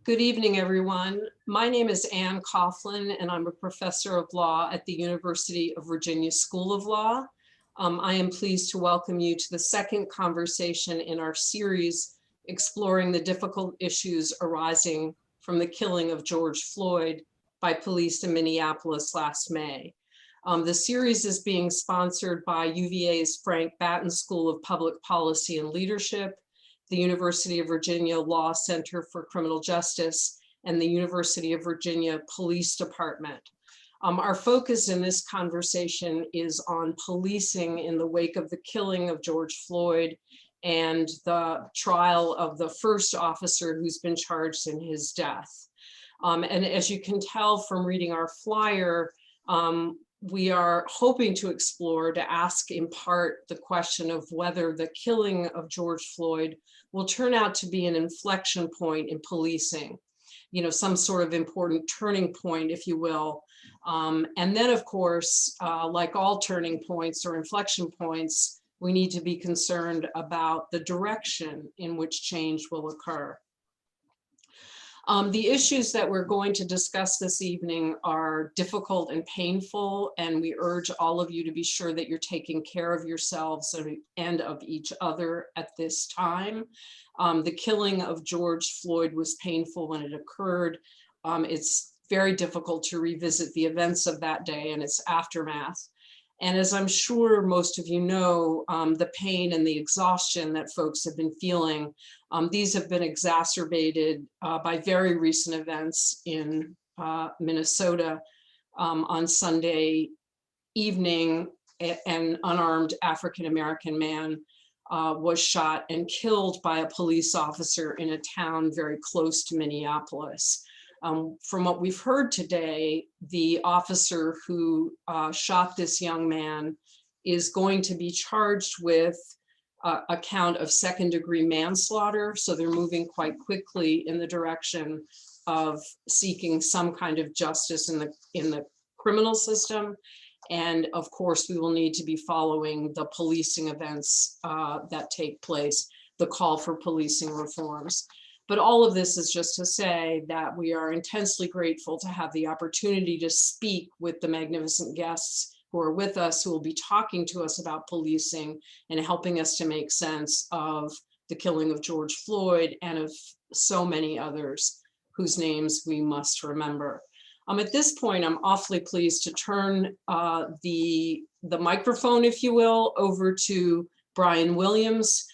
Good evening, everyone. My name is Ann Coughlin, and I'm a professor of law at the University of Virginia School of Law. I am pleased to welcome you to the second conversation in our series exploring the difficult issues arising from the killing of George Floyd by police in Minneapolis last May. The series is being sponsored by UVA's Frank Batten School of Public Policy and Leadership, the University of Virginia Law Center for Criminal Justice, and the University of Virginia Police Department. Our focus in this conversation is on policing in the wake of the killing of George Floyd and the trial of the first officer who's been charged in his death. And as you can tell from reading our flyer, we are hoping to explore, to ask in part the question of whether the killing of George Floyd will turn out to be an inflection point in policing, some sort of important turning point, if you will. And then, of course, like all turning points or inflection points, we need to be concerned about the direction in which change will occur. The issues that we're going to discuss this evening are difficult and painful, and we urge all of you to be sure that you're taking care of yourselves and of each other at this time. The killing of George Floyd was painful when it occurred. It's very difficult to revisit the events of that day and its aftermath. And as I'm sure most of you know, the pain and the exhaustion that folks have been feeling, these have been exacerbated by very recent events in Minnesota. On Sunday evening, an unarmed African-American man was shot and killed by a police officer in a town very close to Minneapolis. From what we've heard today, the officer who shot this young man is going to be charged with a count of second-degree manslaughter. So they're moving quite quickly in the direction of seeking some kind of justice in the criminal system. And of course, we will need to be following the policing events that take place, the call for policing reforms. But all of this is just to say that we are intensely grateful to have the opportunity to speak with the magnificent guests who are with us, who will be talking to us about policing and helping us to make sense of the killing of George Floyd and of so many others whose names we must remember. At this point, I'm awfully pleased to turn the microphone, if you will, over to Brian Williams.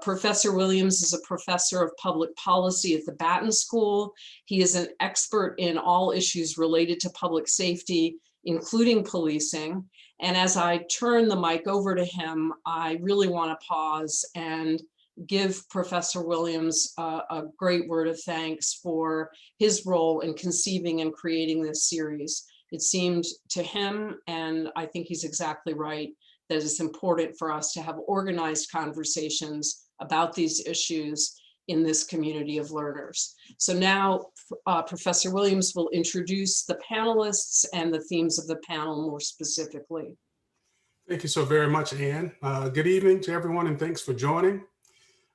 Professor Williams is a professor of public policy at the Batten School. He is an expert in all issues related to public safety, including policing. And as I turn the mic over to him, I really want to pause and give Professor Williams a great word of thanks for his role in conceiving and creating this series. It seemed to him, and I think he's exactly right, that it's important for us to have organized conversations about these issues in this community of learners. So now Professor Williams will introduce the panelists and the themes of the panel more specifically. Thank you so very much, Ann. Good evening to everyone, and thanks for joining.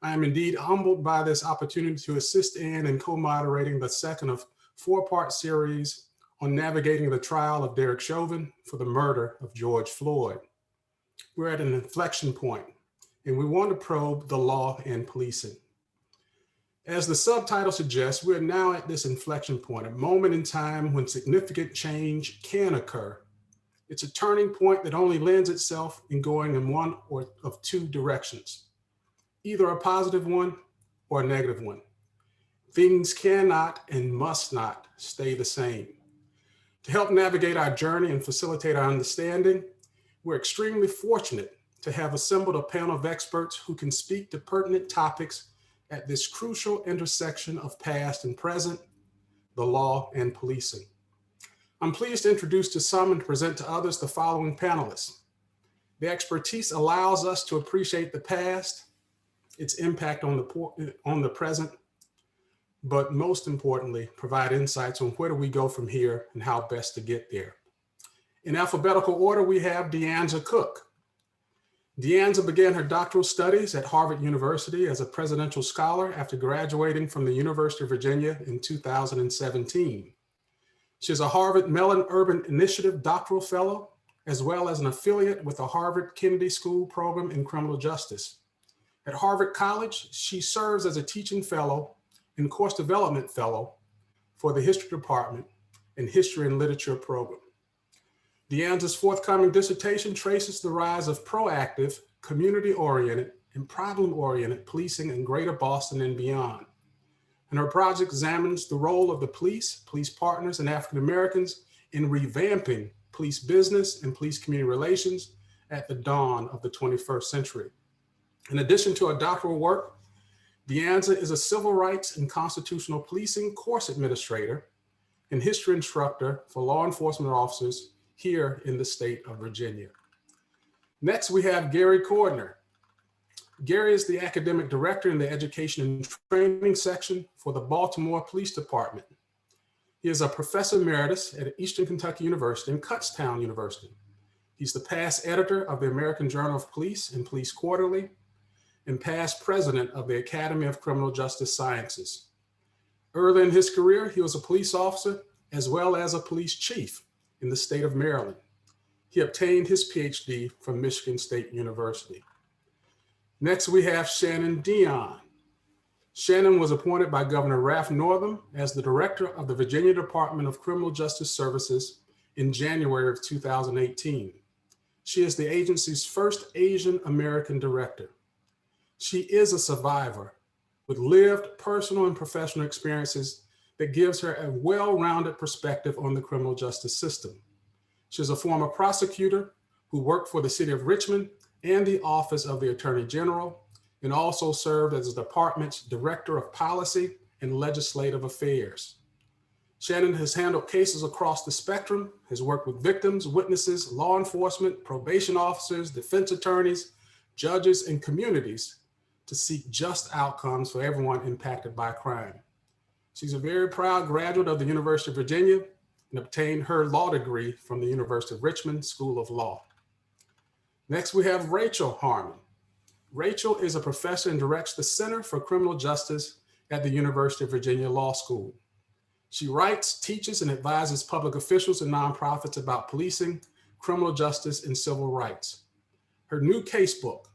I am indeed humbled by this opportunity to assist Ann in co-moderating the second of four-part series on navigating the trial of Derek Chauvin for the murder of George Floyd. We're at an inflection point, and we want to probe the law and policing. As the subtitle suggests, we're now at this inflection point, a moment in time when significant change can occur. It's a turning point that only lends itself in going in one or of two directions, either a positive one or a negative one. Things cannot and must not stay the same. To help navigate our journey and facilitate our understanding, we're extremely fortunate to have assembled a panel of experts who can speak to pertinent topics at this crucial intersection of past and present, the law and policing. I'm pleased to introduce to some and present to others the following panelists. The expertise allows us to appreciate the past, its impact on the present, but most importantly, provide insights on where do we go from here and how best to get there. In alphabetical order, we have Deanza Cook. Deanza began her doctoral studies at Harvard University as a presidential scholar after graduating from the University of Virginia in 2017. She is a Harvard Mellon Urban Initiative doctoral fellow, as well as an affiliate with the Harvard Kennedy School Program in Criminal Justice. At Harvard College, she serves as a teaching fellow and course development fellow for the History Department and History and Literature program. Deanza's forthcoming dissertation traces the rise of proactive, community-oriented, and problem-oriented policing in Greater Boston and beyond. And her project examines the role of the police partners, and African Americans in revamping police business and police community relations at the dawn of the 21st century. In addition to her doctoral work, Deanza is a civil rights and constitutional policing course administrator and history instructor for law enforcement officers here in the state of Virginia. Next, we have Gary Cordner. Gary is the academic director in the education and training section for the Baltimore Police Department. He is a professor emeritus at Eastern Kentucky University and Kutztown University. He's the past editor of the American Journal of Police and Police Quarterly, and past president of the Academy of Criminal Justice Sciences. Early in his career, he was a police officer as well as a police chief in the state of Maryland. He obtained his PhD from Michigan State University. Next, we have Shannon Dion. Shannon was appointed by Governor Ralph Northam as the director of the Virginia Department of Criminal Justice Services in January of 2018. She is the agency's first Asian American director. She is a survivor with lived personal and professional experiences that gives her a well-rounded perspective on the criminal justice system. She's a former prosecutor who worked for the city of Richmond and the Office of the Attorney General, and also served as the department's Director of Policy and Legislative Affairs. Shannon has handled cases across the spectrum, has worked with victims, witnesses, law enforcement, probation officers, defense attorneys, judges, and communities to seek just outcomes for everyone impacted by crime. She's a very proud graduate of the University of Virginia and obtained her law degree from the University of Richmond School of Law. Next, we have Rachel Harmon. Rachel is a professor and directs the Center for Criminal Justice at the University of Virginia Law School. She writes, teaches, and advises public officials and nonprofits about policing, criminal justice, and civil rights. Her new casebook,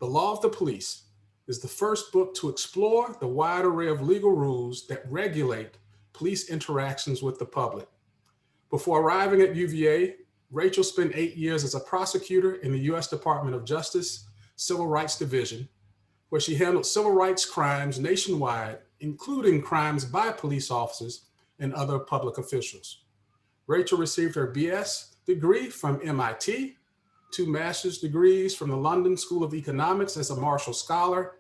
The Law of the Police, is the first book to explore the wide array of legal rules that regulate police interactions with the public. Before arriving at UVA, Rachel spent 8 years as a prosecutor in the U.S. Department of Justice Civil Rights Division, where she handled civil rights crimes nationwide, including crimes by police officers and other public officials. Rachel received her BS degree from MIT, 2 master's degrees from the London School of Economics as a Marshall Scholar,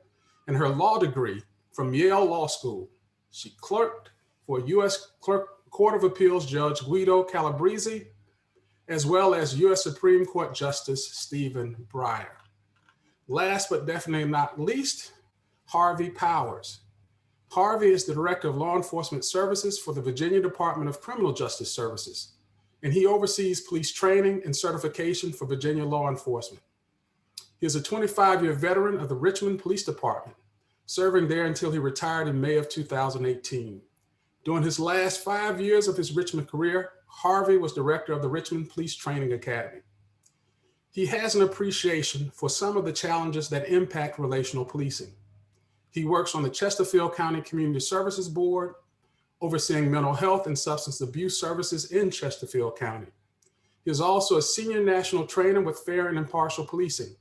and her law degree from Yale Law School. She clerked for U.S. Court of Appeals Judge Guido Calabrese, as well as U.S. Supreme Court Justice Stephen Breyer. Last but definitely not least, Harvey Powers. Harvey is the Director of Law Enforcement Services for the Virginia Department of Criminal Justice Services, and he oversees police training and certification for Virginia law enforcement. He is a 25-year veteran of the Richmond Police Department, serving there until he retired in May of 2018. During his last 5 years of his Richmond career, Harvey was director of the Richmond Police Training Academy. He has an appreciation for some of the challenges that impact relational policing. He works on the Chesterfield County Community Services Board, overseeing mental health and substance abuse services in Chesterfield County. He is also a senior national trainer with Fair and Impartial Policing,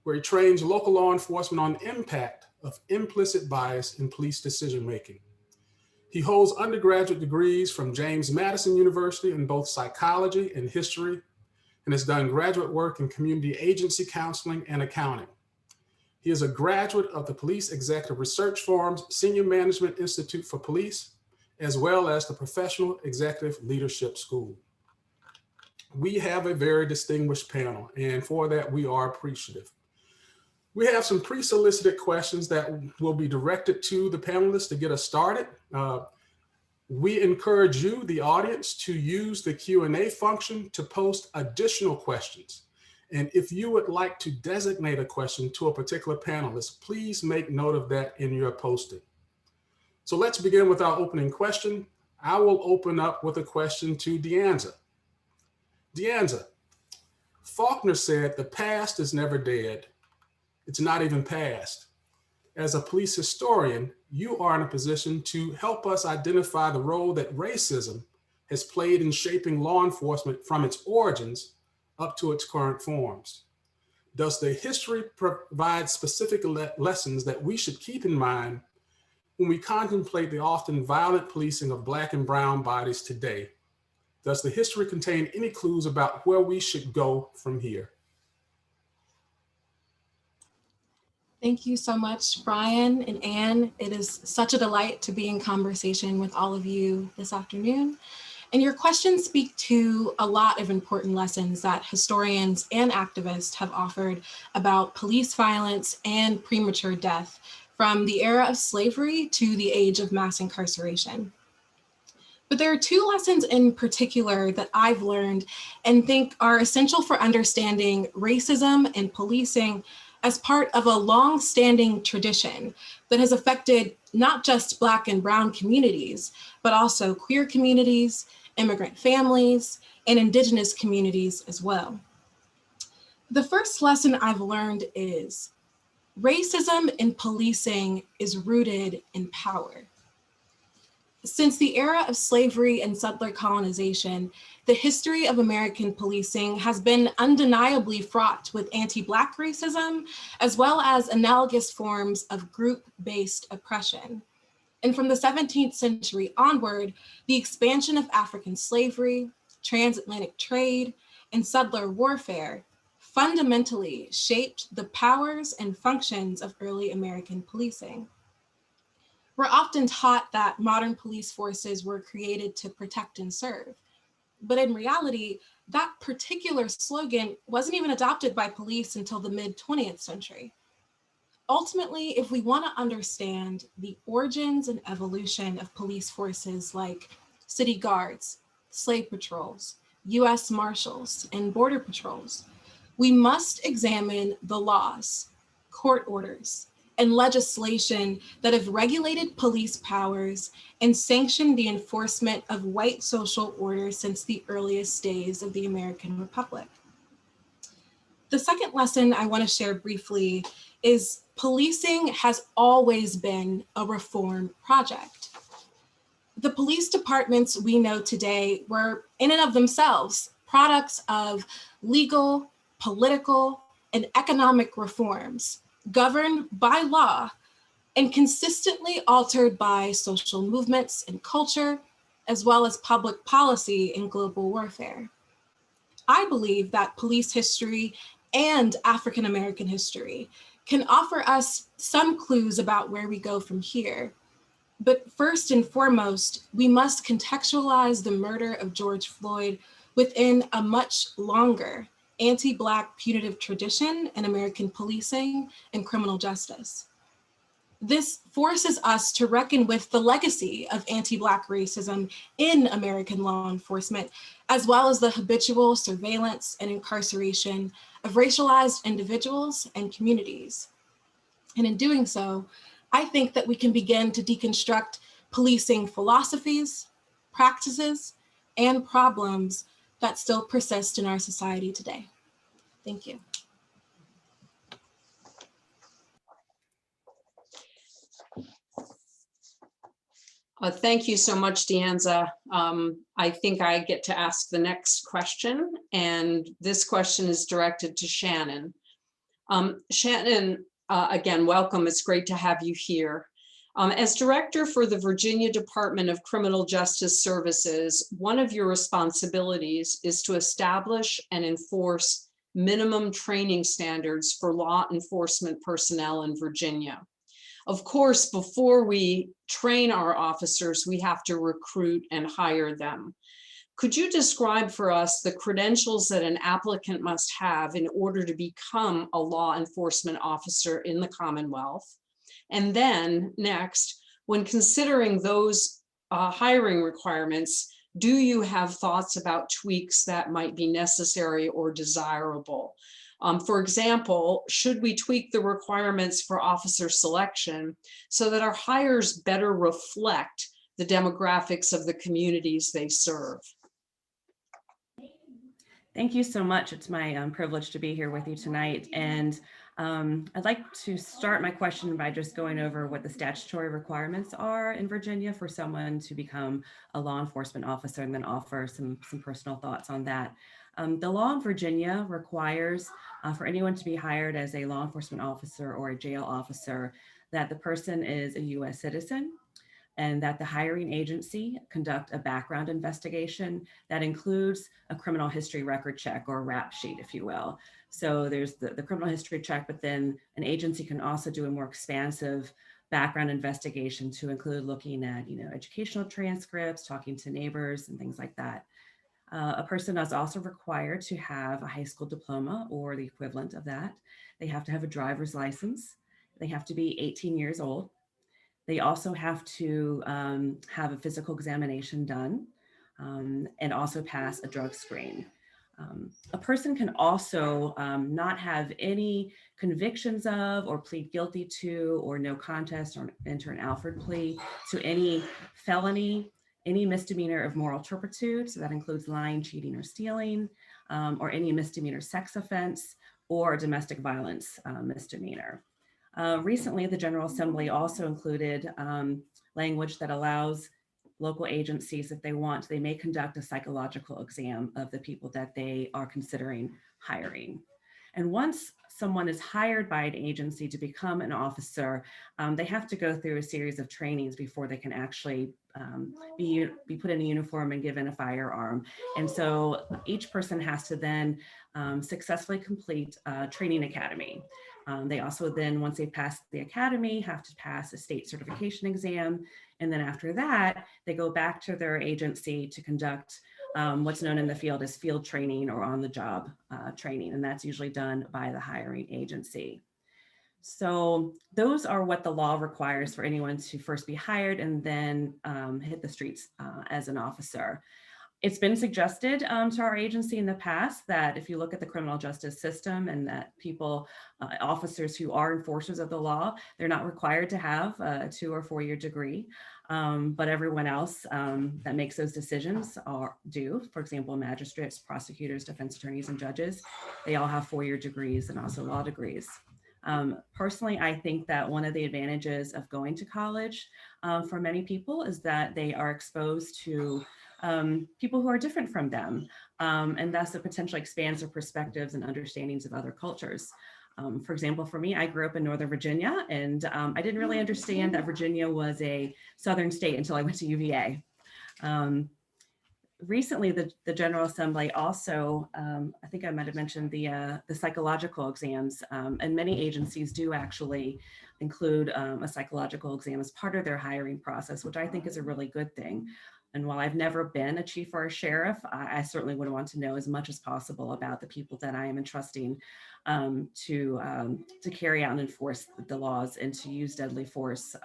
where he trains local law enforcement on the impact of implicit bias in police decision-making. He holds undergraduate degrees from James Madison University in both psychology and history, and has done graduate work in community agency counseling and accounting. He is a graduate of the Police Executive Research Forum's Senior Management Institute for Police, as well as the Professional Executive Leadership School. We have a very distinguished panel, and for that we are appreciative. We have some pre-solicited questions that will be directed to the panelists to get us started. We encourage you, the audience, to use the Q&A function to post additional questions. And if you would like to designate a question to a particular panelist, please make note of that in your posting. So let's begin with our opening question. I will open up with a question to Deanza. Deanza, Faulkner said, "The past is never dead. It's not even past." As a police historian, you are in a position to help us identify the role that racism has played in shaping law enforcement from its origins up to its current forms. Does the history provide specific lessons that we should keep in mind when we contemplate the often violent policing of Black and brown bodies today? Does the history contain any clues about where we should go from here? Thank you so much, Brian and Anne. It is such a delight to be in conversation with all of you this afternoon. And your questions speak to a lot of important lessons that historians and activists have offered about police violence and premature death from the era of slavery to the age of mass incarceration. But there are two lessons in particular that I've learned and think are essential for understanding racism and policing as part of a long-standing tradition that has affected not just Black and brown communities, but also queer communities, immigrant families, and Indigenous communities as well. The first lesson I've learned is racism in policing is rooted in power. Since the era of slavery and settler colonization, the history of American policing has been undeniably fraught with anti-Black racism, as well as analogous forms of group-based oppression. And from the 17th century onward, the expansion of African slavery, transatlantic trade, and settler warfare fundamentally shaped the powers and functions of early American policing. We're often taught that modern police forces were created to protect and serve. But in reality, that particular slogan wasn't even adopted by police until the mid-20th century. Ultimately, if we want to understand the origins and evolution of police forces like city guards, slave patrols, US Marshals, and border patrols, we must examine the laws, court orders, and legislation that have regulated police powers and sanctioned the enforcement of white social order since the earliest days of the American Republic. The second lesson I want to share briefly is policing has always been a reform project. The police departments we know today were in and of themselves products of legal, political, and economic reforms governed by law and consistently altered by social movements and culture, as well as public policy and global warfare. I believe that police history and African American history can offer us some clues about where we go from here. But first and foremost, we must contextualize the murder of George Floyd within a much longer anti-Black punitive tradition in American policing and criminal justice. This forces us to reckon with the legacy of anti-Black racism in American law enforcement, as well as the habitual surveillance and incarceration of racialized individuals and communities. And in doing so, I think that we can begin to deconstruct policing philosophies, practices, and problems that still persist in our society today. Thank you. Thank you so much, Deanza. I think I get to ask the next question, and this question is directed to Shannon. Shannon, again, welcome. It's great to have you here. As director for the Virginia Department of Criminal Justice Services, one of your responsibilities is to establish and enforce minimum training standards for law enforcement personnel in Virginia. Of course, before we train our officers, we have to recruit and hire them. Could you describe for us the credentials that an applicant must have in order to become a law enforcement officer in the Commonwealth? And then next, when considering those hiring requirements, do you have thoughts about tweaks that might be necessary or desirable? For example, should we tweak the requirements for officer selection so that our hires better reflect the demographics of the communities they serve? Thank you so much. It's my privilege to be here with you tonight. And I'd like to start my question by just going over what the statutory requirements are in Virginia for someone to become a law enforcement officer, and then offer some personal thoughts on that. The law in Virginia requires for anyone to be hired as a law enforcement officer or a jail officer that the person is a U.S. citizen, and that the hiring agency conduct a background investigation that includes a criminal history record check, or a rap sheet, if you will. So there's the criminal history check, but then an agency can also do a more expansive background investigation to include looking at, educational transcripts, talking to neighbors, and things like that. A person is also required to have a high school diploma or the equivalent of that. They have to have a driver's license. They have to be 18 years old. They also have to have a physical examination done and also pass a drug screen. A person can also not have any convictions of, or plead guilty to, or no contest, or enter an Alford plea to any felony, any misdemeanor of moral turpitude. So that includes lying, cheating, or stealing, or any misdemeanor sex offense, or domestic violence misdemeanor. Recently, the General Assembly also included language that allows local agencies, if they want, they may conduct a psychological exam of the people that they are considering hiring. And once someone is hired by an agency to become an officer, they have to go through a series of trainings before they can actually be put in a uniform and given a firearm. And so each person has to then successfully complete a training academy. They also then, once they pass the academy, have to pass a state certification exam. And then after that, they go back to their agency to conduct what's known in the field as field training, or on-the-job training. And that's usually done by the hiring agency. So those are what the law requires for anyone to first be hired and then hit the streets as an officer. It's been suggested to our agency in the past that if you look at the criminal justice system, and that people, officers who are enforcers of the law, they're not required to have a 2 or 4 year degree, but everyone else that makes those decisions do. For example, magistrates, prosecutors, defense attorneys, and judges, they all have 4 year degrees and also law degrees. Personally, I think that one of the advantages of going to college for many people is that they are exposed to people who are different from them, and thus it potentially expands their perspectives and understandings of other cultures. For example, for me, I grew up in Northern Virginia, and I didn't really understand that Virginia was a Southern state until I went to UVA. Recently, the General Assembly also, I think I might have mentioned the psychological exams, and many agencies do actually include a psychological exam as part of their hiring process, which I think is a really good thing. And while I've never been a chief or a sheriff, I certainly would want to know as much as possible about the people that I am entrusting to carry out and enforce the laws and to use deadly force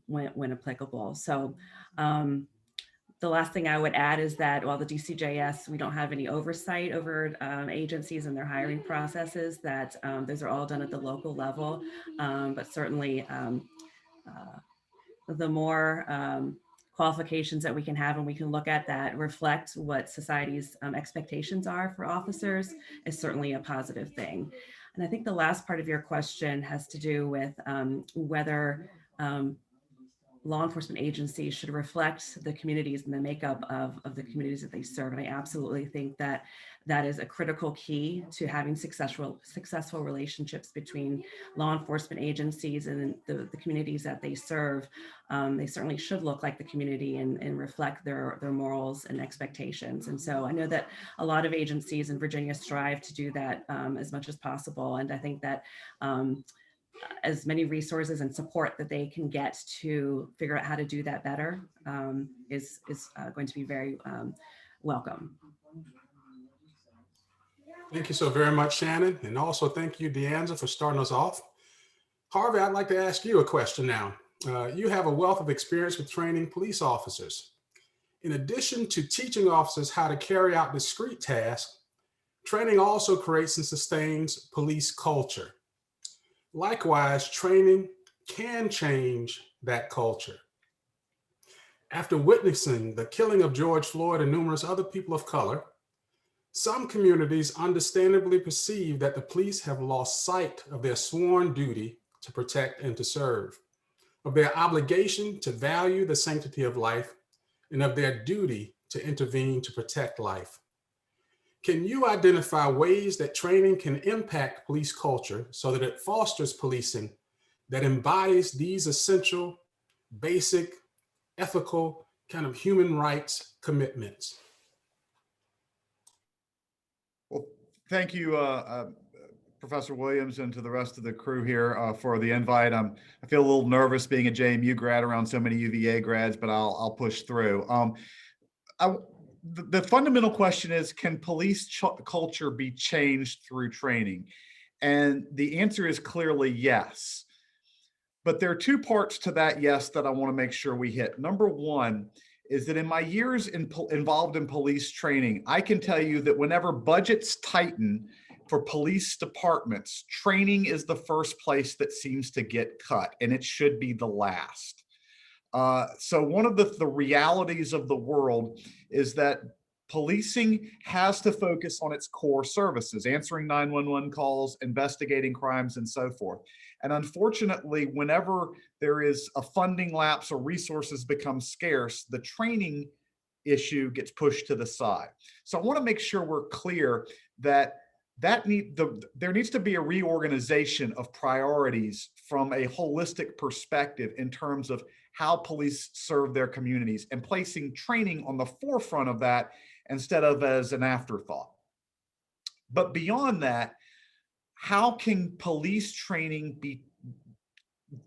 when applicable. So the last thing I would add is that while the DCJS, we don't have any oversight over agencies and their hiring processes, that those are all done at the local level, but certainly the more qualifications that we can have and we can look at that reflect what society's expectations are for officers is certainly a positive thing. And I think the last part of your question has to do with whether law enforcement agencies should reflect the communities and the makeup of the communities that they serve. And I absolutely think that that is a critical key to having successful relationships between law enforcement agencies and the communities that they serve. They certainly should look like the community and reflect their morals and expectations. And so I know that a lot of agencies in Virginia strive to do that as much as possible. And I think that as many resources and support that they can get to figure out how to do that better is going to be very welcome. Thank you so very much, Shannon. And also thank you, Deanza, for starting us off. Harvey, I'd like to ask you a question now. You have a wealth of experience with training police officers. In addition to teaching officers how to carry out discrete tasks, Training also creates and sustains police culture. Likewise, training can change that culture. After witnessing the killing of George Floyd and numerous other people of color, some communities understandably perceive that the police have lost sight of their sworn duty to protect and to serve, of their obligation to value the sanctity of life, and of their duty to intervene to protect life. Can you identify ways that training can impact police culture so that it fosters policing that embodies these essential, basic, ethical, kind of human rights commitments? Well, thank you, Professor Williams, and to the rest of the crew here for the invite. I feel a little nervous being a JMU grad around so many UVA grads, but I'll push through. The fundamental question is, can police culture be changed through training? And the answer is clearly yes. But there are two parts to that yes that I want to make sure we hit. Number one is that in my years involved in police training, I can tell you that whenever budgets tighten for police departments, training is the first place that seems to get cut, and it should be the last. So one of the realities of the world is that policing has to focus on its core services, answering 911 calls, investigating crimes, and so forth. And unfortunately, whenever there is a funding lapse or resources become scarce, the training issue gets pushed to the side. So I want to make sure we're clear that there needs to be a reorganization of priorities from a holistic perspective in terms of how police serve their communities, and placing training on the forefront of that instead of as an afterthought. But beyond that, how can police training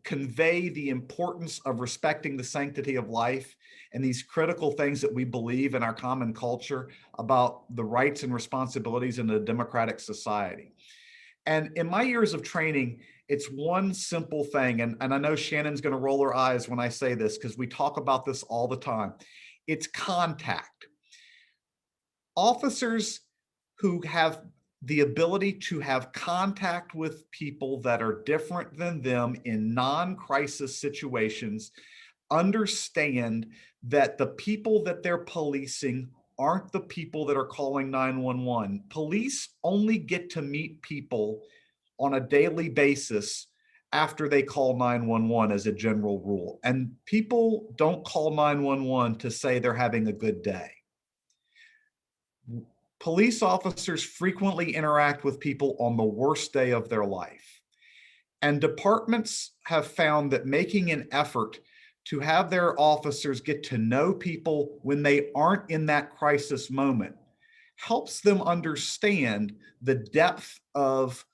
convey the importance of respecting the sanctity of life and these critical things that we believe in our common culture about the rights and responsibilities in a democratic society? And in my years of training, it's one simple thing, and I know Shannon's going to roll her eyes when I say this because we talk about this all the time. It's contact. Officers who have the ability to have contact with people that are different than them in non-crisis situations understand that the people that they're policing aren't the people that are calling 911. Police only get to meet people on a daily basis after they call 911 as a general rule. And people don't call 911 to say they're having a good day. Police officers frequently interact with people on the worst day of their life. And departments have found that making an effort to have their officers get to know people when they aren't in that crisis moment helps them understand the depth of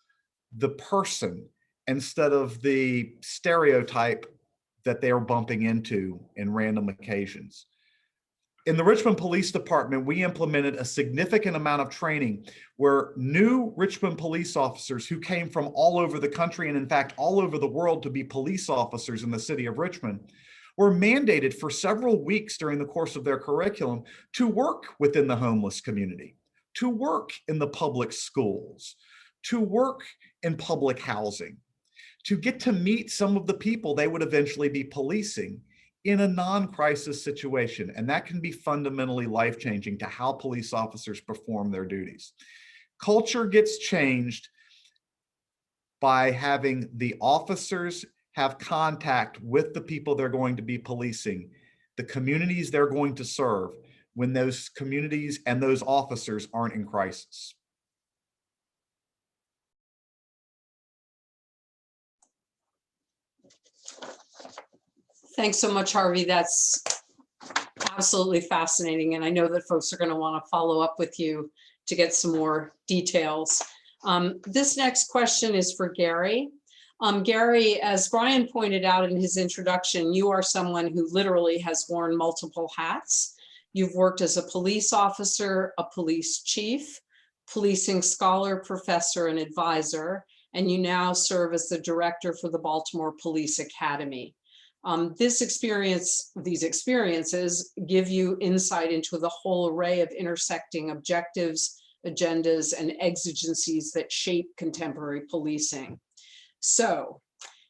the person instead of the stereotype that they are bumping into in random occasions. In the Richmond Police Department, we implemented a significant amount of training where new Richmond police officers who came from all over the country and in fact all over the world to be police officers in the city of Richmond were mandated for several weeks during the course of their curriculum to work within the homeless community, to work in the public schools, to work in public housing, to get to meet some of the people they would eventually be policing in a non-crisis situation. And that can be fundamentally life-changing to how police officers perform their duties. Culture gets changed by having the officers have contact with the people they're going to be policing, the communities they're going to serve when those communities and those officers aren't in crisis. Thanks so much, Harvey. That's absolutely fascinating. And I know that folks are going to want to follow up with you to get some more details. This next question is for Gary. Gary, as Brian pointed out in his introduction, you are someone who literally has worn multiple hats. You've worked as a police officer, a police chief, policing scholar, professor, and advisor, and you now serve as the director for the Baltimore Police Academy. These experiences give you insight into the whole array of intersecting objectives, agendas, and exigencies that shape contemporary policing. So,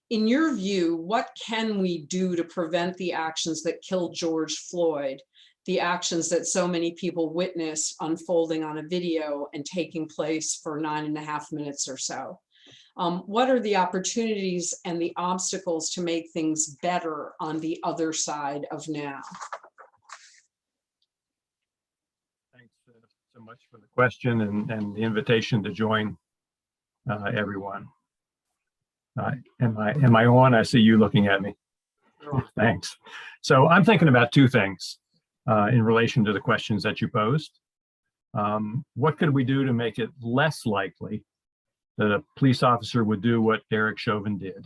in your view, what can we do to prevent the actions that killed George Floyd, the actions that so many people witnessed unfolding on a video and taking place for 9.5 minutes or so? What are the opportunities and the obstacles to make things better on the other side of now? Thanks so much for the question and the invitation to join everyone. Am I on? I see you looking at me. Thanks. So I'm thinking about two things in relation to the questions that you posed. What could we do to make it less likely that a police officer would do what Derek Chauvin did?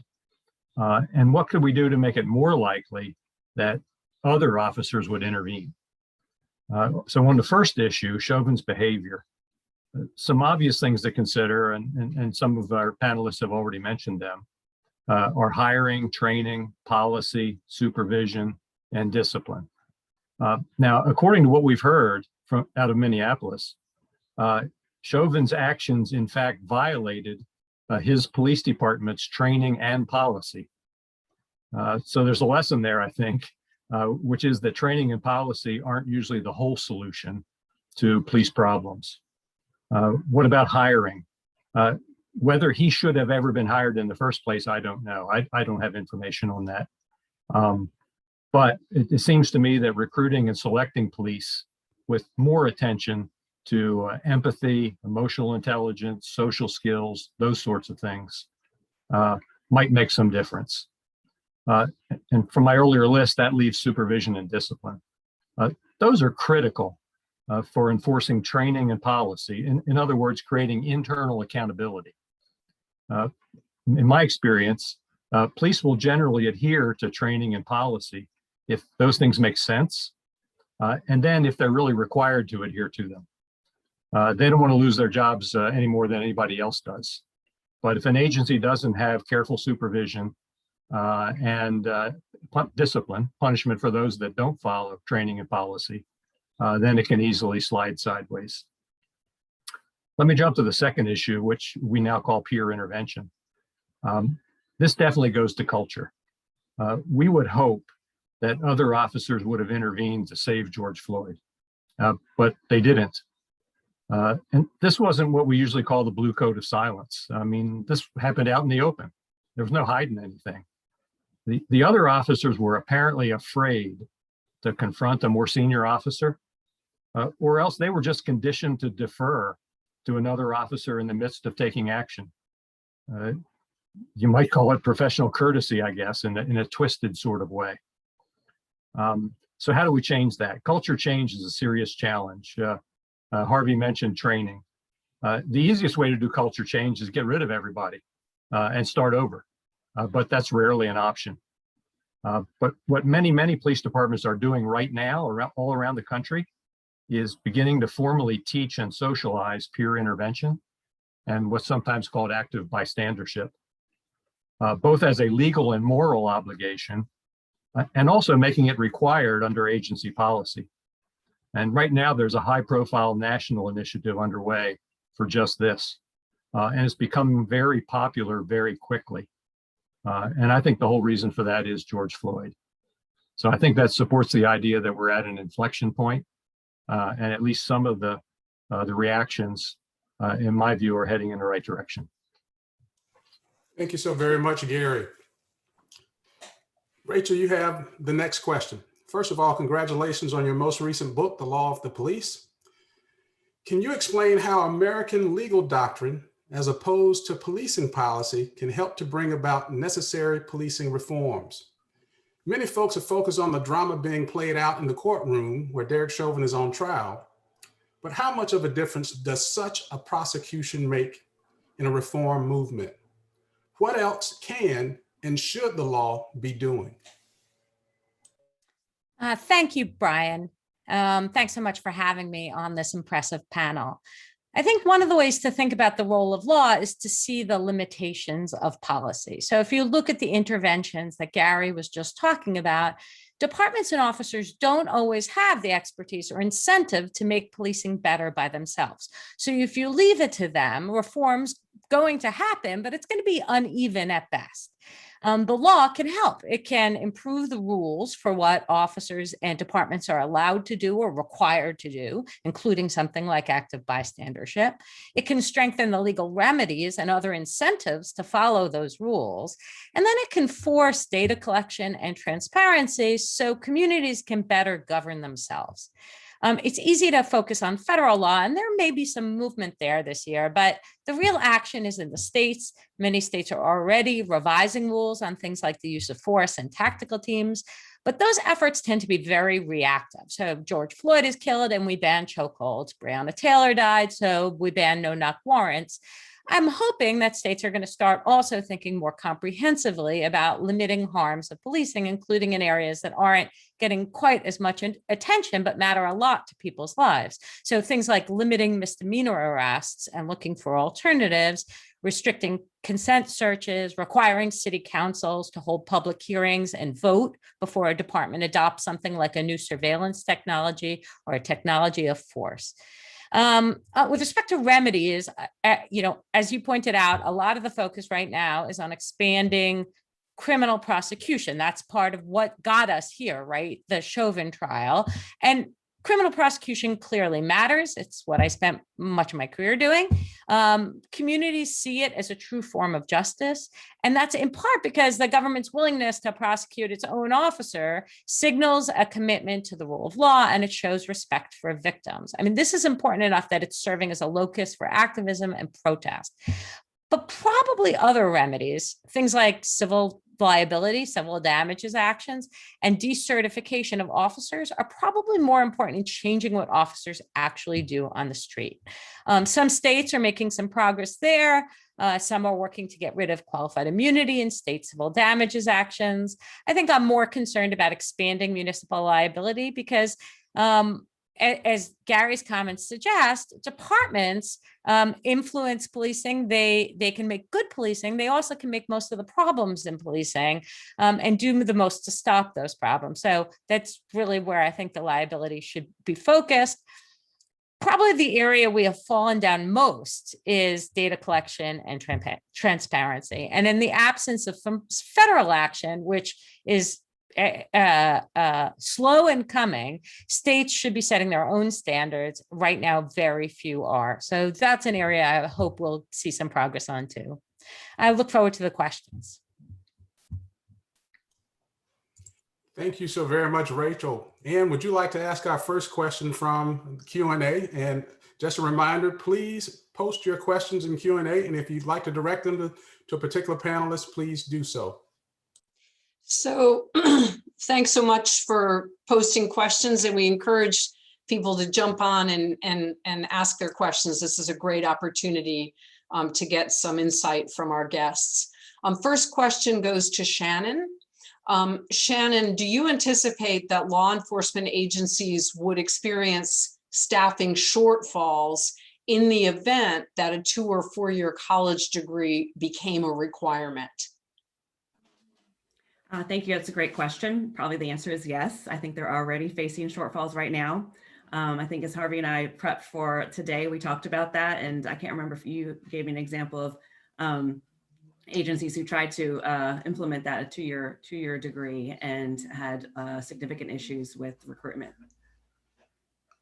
And what could we do to make it more likely that other officers would intervene? So on the first issue, Chauvin's behavior, some obvious things to consider, and some of our panelists have already mentioned them, are hiring, training, policy, supervision, and discipline. Now, according to what we've heard from out of Minneapolis, Chauvin's actions, in fact, violated his police department's training and policy. So there's a lesson there, I think, which is that training and policy aren't usually the whole solution to police problems. What about hiring? Whether he should have ever been hired in the first place, I don't know. I don't have information on that. But it seems to me that recruiting and selecting police with more attention to empathy, emotional intelligence, social skills, those sorts of things might make some difference. And from my earlier list, that leaves supervision and discipline. Those are critical for enforcing training and policy. In other words, creating internal accountability. In my experience, police will generally adhere to training and policy if those things make sense, and then if they're really required to adhere to them. They don't want to lose their jobs any more than anybody else does. But if an agency doesn't have careful supervision and discipline, punishment for those that don't follow training and policy, then it can easily slide sideways. Let me jump to the second issue, which we now call peer intervention. This definitely goes to culture. We would hope that other officers would have intervened to save George Floyd, but they didn't. And this wasn't what we usually call the blue code of silence. I mean, this happened out in the open. There was no hiding anything. The other officers were apparently afraid to confront a more senior officer, or else they were just conditioned to defer to another officer in the midst of taking action. You might call it professional courtesy, I guess, in a twisted sort of way. So how do we change that? Culture change is a serious challenge. Harvey mentioned training. The easiest way to do culture change is get rid of everybody and start over, but that's rarely an option. But what many police departments are doing right now all around the country is beginning to formally teach and socialize peer intervention and what's sometimes called active bystandership, both as a legal and moral obligation, and also making it required under agency policy. And right now there's a high-profile national initiative underway for just this, and it's become very popular very quickly. And I think the whole reason for that is George Floyd. So I think that supports the idea that we're at an inflection point, and at least some of the reactions, in my view, are heading in the right direction. Thank you so very much, Gary. Rachel, you have the next question. First of all, congratulations on your most recent book, The Law of the Police. Can you explain how American legal doctrine, as opposed to policing policy, can help to bring about necessary policing reforms? Many folks are focused on the drama being played out in the courtroom where Derek Chauvin is on trial, but how much of a difference does such a prosecution make in a reform movement? What else can and should the law be doing? Thank you, Brian. Thanks so much for having me on this impressive panel. I think one of the ways to think about the role of law is to see the limitations of policy. So if you look at the interventions that Gary was just talking about, departments and officers don't always have the expertise or incentive to make policing better by themselves. So if you leave it to them, reform's going to happen, but it's going to be uneven at best. The law can help. It can improve the rules for what officers and departments are allowed to do or required to do, including something like active bystandership. It can strengthen the legal remedies and other incentives to follow those rules. And then it can force data collection and transparency so communities can better govern themselves. It's easy to focus on federal law, and there may be some movement there this year, but the real action is in the states. Many states are already revising rules on things like the use of force and tactical teams, but those efforts tend to be very reactive. So George Floyd is killed and we ban chokeholds. Breonna Taylor died, so we ban no-knock warrants. I'm hoping that states are going to start also thinking more comprehensively about limiting harms of policing, including in areas that aren't getting quite as much attention, but matter a lot to people's lives. So things like limiting misdemeanor arrests and looking for alternatives, restricting consent searches, requiring city councils to hold public hearings and vote before a department adopts something like a new surveillance technology or a technology of force. With respect to remedies, as you pointed out, a lot of the focus right now is on expanding criminal prosecution. That's part of what got us here, right? The Chauvin trial. And criminal prosecution clearly matters. It's what I spent much of my career doing. Communities see it as a true form of justice. And that's in part because the government's willingness to prosecute its own officer signals a commitment to the rule of law, and it shows respect for victims. I mean, this is important enough that it's serving as a locus for activism and protest. But probably other remedies, things like civil liability, civil damages actions, and decertification of officers are probably more important in changing what officers actually do on the street. Some states are making some progress there. Some are working to get rid of qualified immunity and state civil damages actions. I think I'm more concerned about expanding municipal liability because as Gary's comments suggest, departments influence policing. They can make good policing. They also can make most of the problems in policing and do the most to stop those problems. So that's really where I think the liability should be focused. Probably the area we have fallen down most is data collection and transparency. And in the absence of federal action, which is slow in coming, states should be setting their own standards. Right now, very few are. So that's an area I hope we'll see some progress on too. I look forward to the questions. Thank you so very much, Rachel. Ann, would you like to ask our first question from Q&A? And just a reminder, please post your questions in Q&A. And if you'd like to direct them to a particular panelist, please do so. So thanks so much for posting questions, and we encourage people to jump on and ask their questions. This is a great opportunity to get some insight from our guests. First question goes to Shannon. Shannon, do you anticipate that law enforcement agencies would experience staffing shortfalls in the event that a 2- or 4-year college degree became a requirement? Thank you. That's a great question. Probably the answer is yes. I think they're already facing shortfalls right now. I think as Harvey and I prepped for today, we talked about that. And I can't remember if you gave me an example of agencies who tried to implement that a two-year degree and had significant issues with recruitment.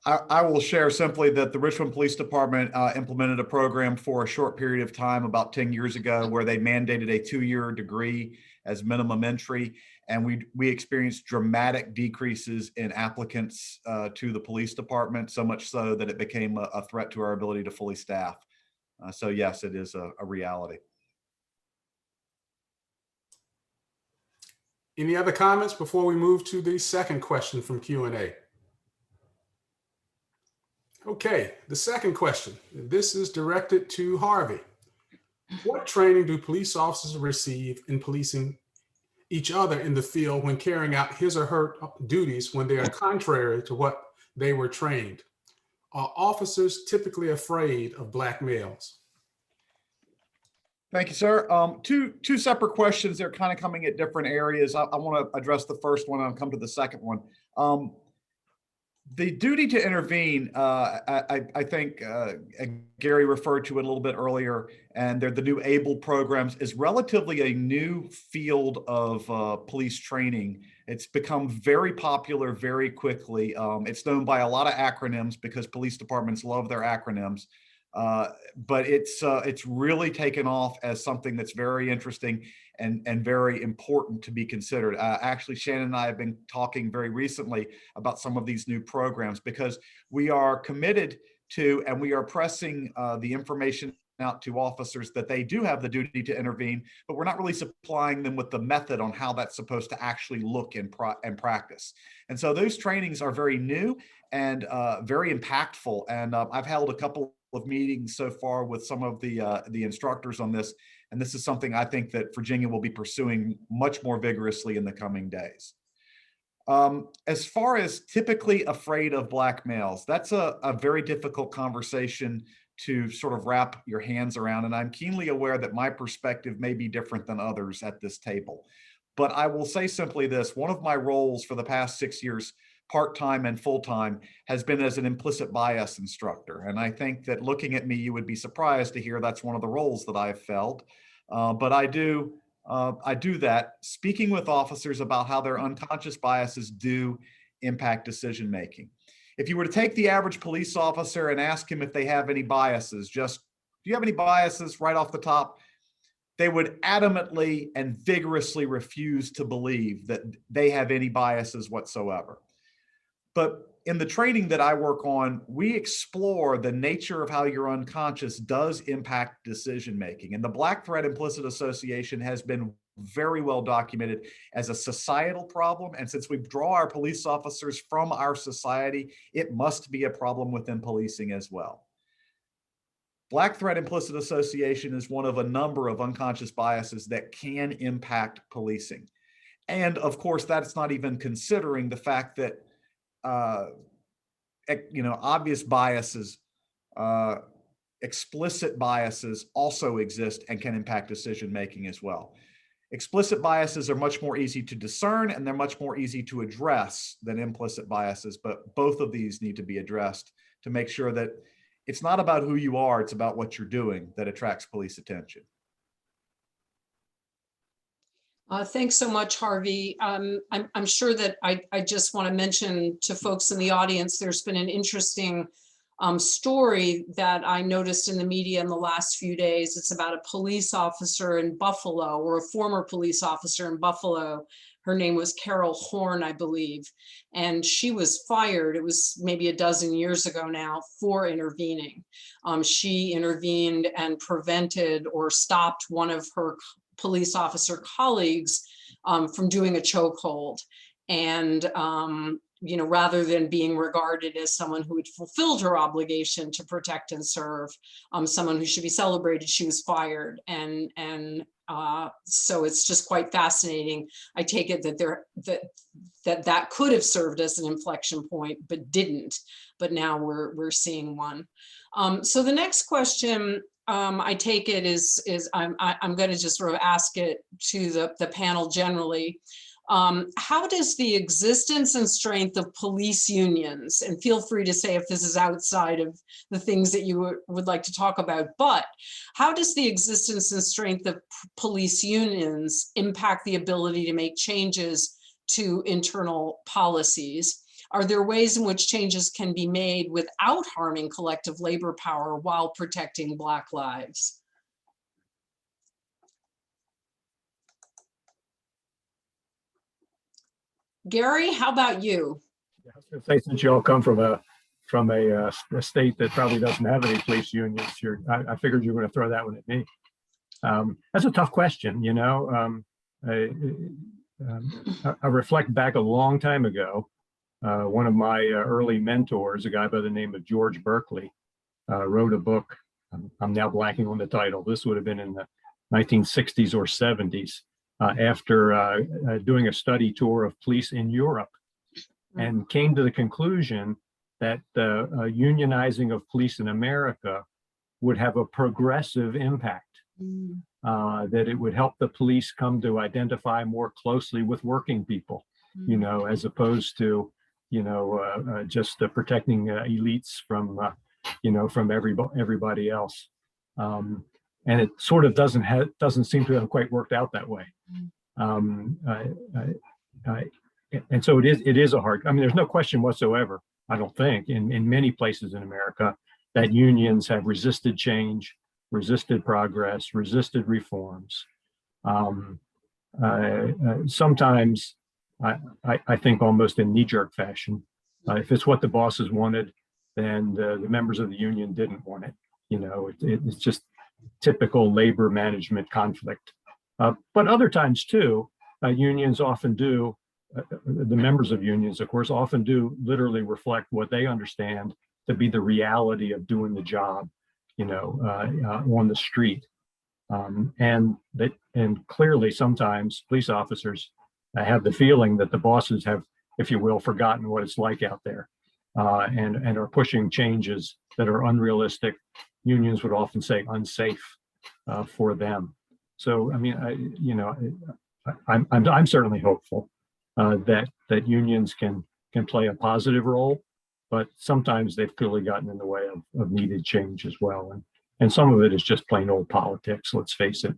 I will share simply that the Richmond Police Department implemented a program for a short period of time about 10 years ago where they mandated a 2-year degree as minimum entry. And we experienced dramatic decreases in applicants to the police department, so much so that it became a threat to our ability to fully staff. So yes, it is a reality. Any other comments before we move to the second question from Q&A? Okay, the second question. This is directed to Harvey. What training do police officers receive in policing each other in the field when carrying out his or her duties when they are contrary to what they were trained? Are officers typically afraid of Black males? Thank you, sir. Two separate questions. They're kind of coming at different areas. I want to address the first one and I'll come to the second one. The duty to intervene, I think Gary referred to it a little bit earlier, and they're the new ABLE programs, is relatively a new field of police training. It's become very popular very quickly. It's known by a lot of acronyms because police departments love their acronyms. But it's really taken off as something that's very interesting and very important to be considered. Actually, Shannon and I have been talking very recently about some of these new programs because we are committed to, and we are pressing the information out to officers that they do have the duty to intervene, but we're not really supplying them with the method on how that's supposed to actually look in practice. And so those trainings are very new and very impactful. And I've held a couple of meetings so far with some of the instructors on this. And this is something I think that Virginia will be pursuing much more vigorously in the coming days. As far as typically afraid of black males, that's a very difficult conversation to sort of wrap your hands around. And I'm keenly aware that my perspective may be different than others at this table. But I will say simply this: one of my roles for the past 6 years, part-time and full-time, has been as an implicit bias instructor. And I think that looking at me, you would be surprised to hear that's one of the roles that I've filled. But I do that, speaking with officers about how their unconscious biases do impact decision-making. If you were to take the average police officer and ask him if they have any biases, just, do you have any biases right off the top? They would adamantly and vigorously refuse to believe that they have any biases whatsoever. But in the training that I work on, we explore the nature of how your unconscious does impact decision-making. And the Black Threat Implicit Association has been very well documented as a societal problem. And since we draw our police officers from our society, it must be a problem within policing as well. Black Threat Implicit Association is one of a number of unconscious biases that can impact policing. And of course, that's not even considering the fact that obvious biases, explicit biases also exist and can impact decision-making as well. Explicit biases are much more easy to discern and they're much more easy to address than implicit biases, but both of these need to be addressed to make sure that it's not about who you are, it's about what you're doing that attracts police attention. Thanks so much, Harvey. I'm sure that I just want to mention to folks in the audience, there's been an interesting story that I noticed in the media in the last few days. It's about a police officer in Buffalo, or a former police officer in Buffalo. Her name was Carol Horn, I believe, and she was fired. It was maybe a dozen years ago now for intervening. She intervened and prevented or stopped one of her police officer colleagues from doing a chokehold. And rather than being regarded as someone who had fulfilled her obligation to protect and serve, someone who should be celebrated, she was fired. And so it's just quite fascinating. I take it that that could have served as an inflection point, but didn't. But now we're seeing one. So the next question, I take it is I'm going to just sort of ask it to the panel generally. How does the existence and strength of police unions, and feel free to say if this is outside of the things that you would like to talk about, but how does the existence and strength of police unions impact the ability to make changes to internal policies? Are there ways in which changes can be made without harming collective labor power while protecting Black lives? Gary, how about you? Yeah, I was going to say, since you all come from a state that probably doesn't have any police unions, I figured you were going to throw that one at me. That's a tough question, you know. I reflect back a long time ago. One of my early mentors, a guy by the name of George Berkeley, wrote a book. I'm now blanking on the title. This would have been in the 1960s or 70s, after doing a study tour of police in Europe, and came to the conclusion that the unionizing of police in America would have a progressive impact. that it would help the police come to identify more closely with working people, you know, as opposed to, you know, just protecting elites from, you know, from everybody else. And it sort of doesn't seem to have quite worked out that way. And so it is a hard, I mean, there's no question whatsoever, I don't think, in many places in America, that unions have resisted change, resisted progress, resisted reforms. Sometimes I think almost in knee-jerk fashion. If it's what the bosses wanted, then the members of the union didn't want it. You know, it's just typical labor management conflict. But other times too, unions often do, the members of unions, of course, often do literally reflect what they understand to be the reality of doing the job, you know, on the street. And clearly sometimes police officers have the feeling that the bosses have, if you will, forgotten what it's like out there, and are pushing changes that are unrealistic. Unions would often say unsafe for them. So, I mean, you know, I'm certainly hopeful that unions can play a positive role, but sometimes they've clearly gotten in the way of needed change as well. And some of it is just plain old politics, let's face it.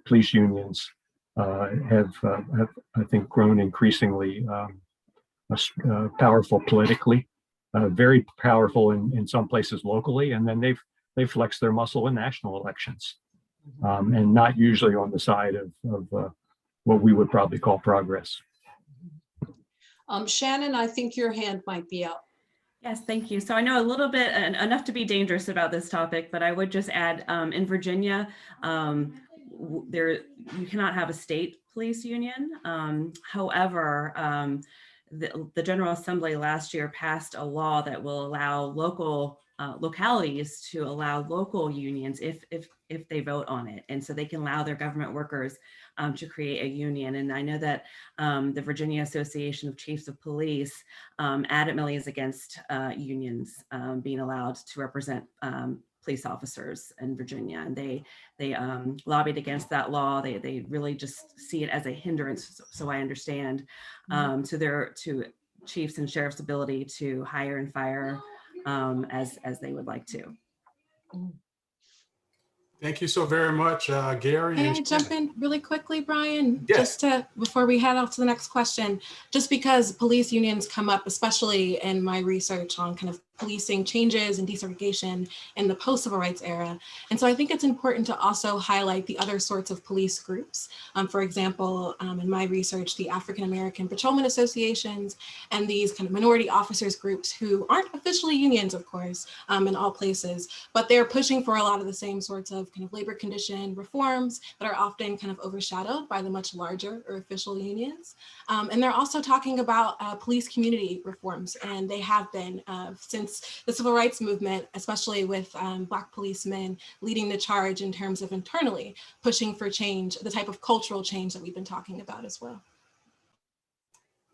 Police unions have, I think, grown increasingly powerful politically, very powerful in some places locally, and then they've flexed their muscle in national elections, and not usually on the side of what we would probably call progress. Shannon, I think your hand might be up. Yes, thank you. So I know a little bit, enough to be dangerous about this topic, but I would just add, in Virginia, you cannot have a state police union. However, the General Assembly last year passed a law that will allow localities to allow local unions if they vote on it. And so they can allow their government workers to create a union. And I know that the Virginia Association of Chiefs of Police adamantly is against unions being allowed to represent police officers in Virginia. And they lobbied against that law. They really just see it as a hindrance, so I understand, to chiefs and sheriffs' ability to hire and fire as they would like to. Thank you so very much, Gary. Can I jump in really quickly, Brian? Yes. Just before we head off to the next question, just because police unions come up, especially in my research on kind of policing changes and desegregation in the post-civil rights era. And so I think it's important to also highlight the other sorts of police groups. For example, in my research, the African-American patrolman associations and these kind of minority officers groups who aren't officially unions, of course, in all places, but they're pushing for a lot of the same sorts of kind of labor condition reforms that are often kind of overshadowed by the much larger or official unions. And they're also talking about police community reforms, and they have been since the civil rights movement, especially with Black policemen leading the charge in terms of internally pushing for change, the type of cultural change that we've been talking about as well.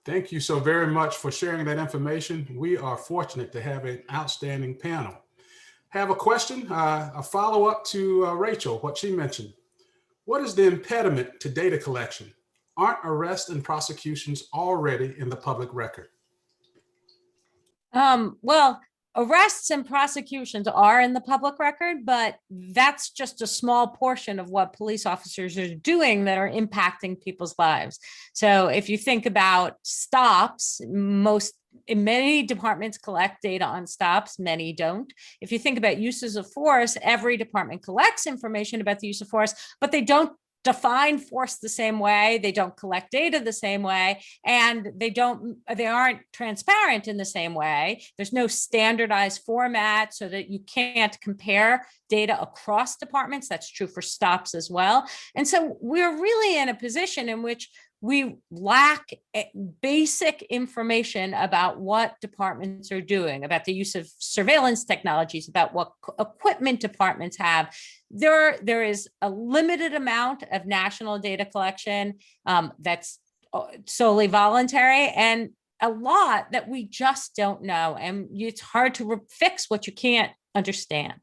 Thank you so very much for sharing that information. We are fortunate to have an outstanding panel. Have a question, a follow-up to Rachel, what she mentioned. What is the impediment to data collection? Aren't arrests and prosecutions already in the public record? Well, arrests and prosecutions are in the public record, but that's just a small portion of what police officers are doing that are impacting people's lives. So if you think about stops, many departments collect data on stops, many don't. If you think about uses of force, every department collects information about the use of force, but they don't define force the same way, they don't collect data the same way, and they aren't transparent in the same way. There's no standardized format so that you can't compare data across departments. That's true for stops as well. And so we're really in a position in which we lack basic information about what departments are doing, about the use of surveillance technologies, about what equipment departments have. There is a limited amount of national data collection that's solely voluntary, and a lot that we just don't know. And it's hard to fix what you can't understand.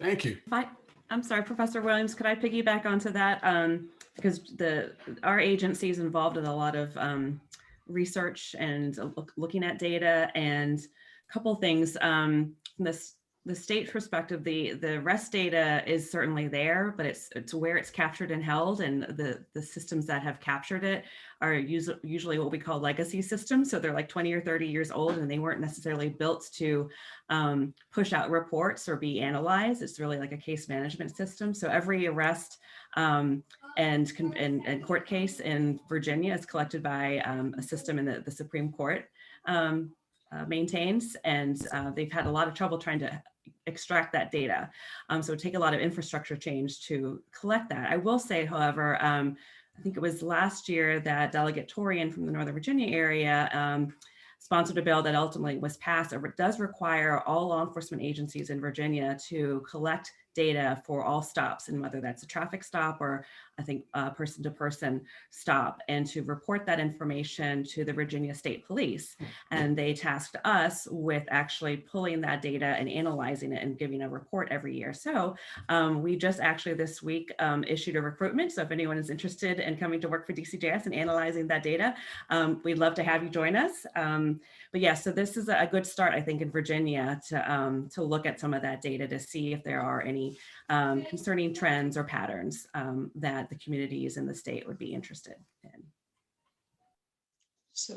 Thank you. I'm sorry, Professor Williams, could I piggyback onto that? Because our agency is involved in a lot of research and looking at data, and a couple things. From the state perspective, the arrest data is certainly there, but it's where it's captured and held, and the systems that have captured it are usually what we call legacy systems. So they're like 20 or 30 years old, and they weren't necessarily built to push out reports or be analyzed. It's really like a case management system. So every arrest and court case in Virginia is collected by a system in the Supreme Court maintains, and they've had a lot of trouble trying to extract that data. So it would take a lot of infrastructure change to collect that. I will say, however, I think it was last year that Delegate Torian from the Northern Virginia area sponsored a bill that ultimately was passed. It does require all law enforcement agencies in Virginia to collect data for all stops, and whether that's a traffic stop or I think person-to-person stop, and to report that information to the Virginia State Police. And they tasked us with actually pulling that data and analyzing it and giving a report every year. So we just actually this week issued a recruitment. So if anyone is interested in coming to work for DCJS and analyzing that data, we'd love to have you join us. But yeah, so this is a good start, I think, in Virginia to look at some of that data to see if there are any concerning trends or patterns that the communities in the state would be interested in. So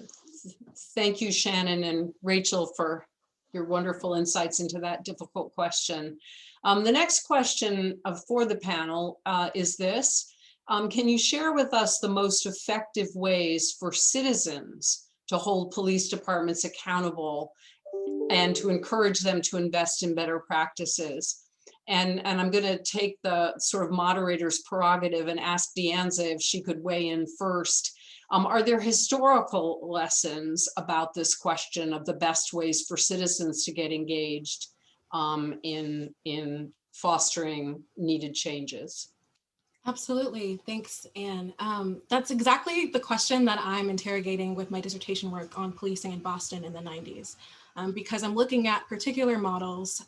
thank you, Shannon and Rachel, for your wonderful insights into that difficult question. The next question for the panel is this. Can you share with us the most effective ways for citizens to hold police departments accountable and to encourage them to invest in better practices? And I'm going to take the sort of moderator's prerogative and ask Deanza if she could weigh in first. Are there historical lessons about this question of the best ways for citizens to get engaged in fostering needed changes? Absolutely. Thanks, Anne. That's exactly the question that I'm interrogating with my dissertation work on policing in Boston in the 90s. Because I'm looking at particular models,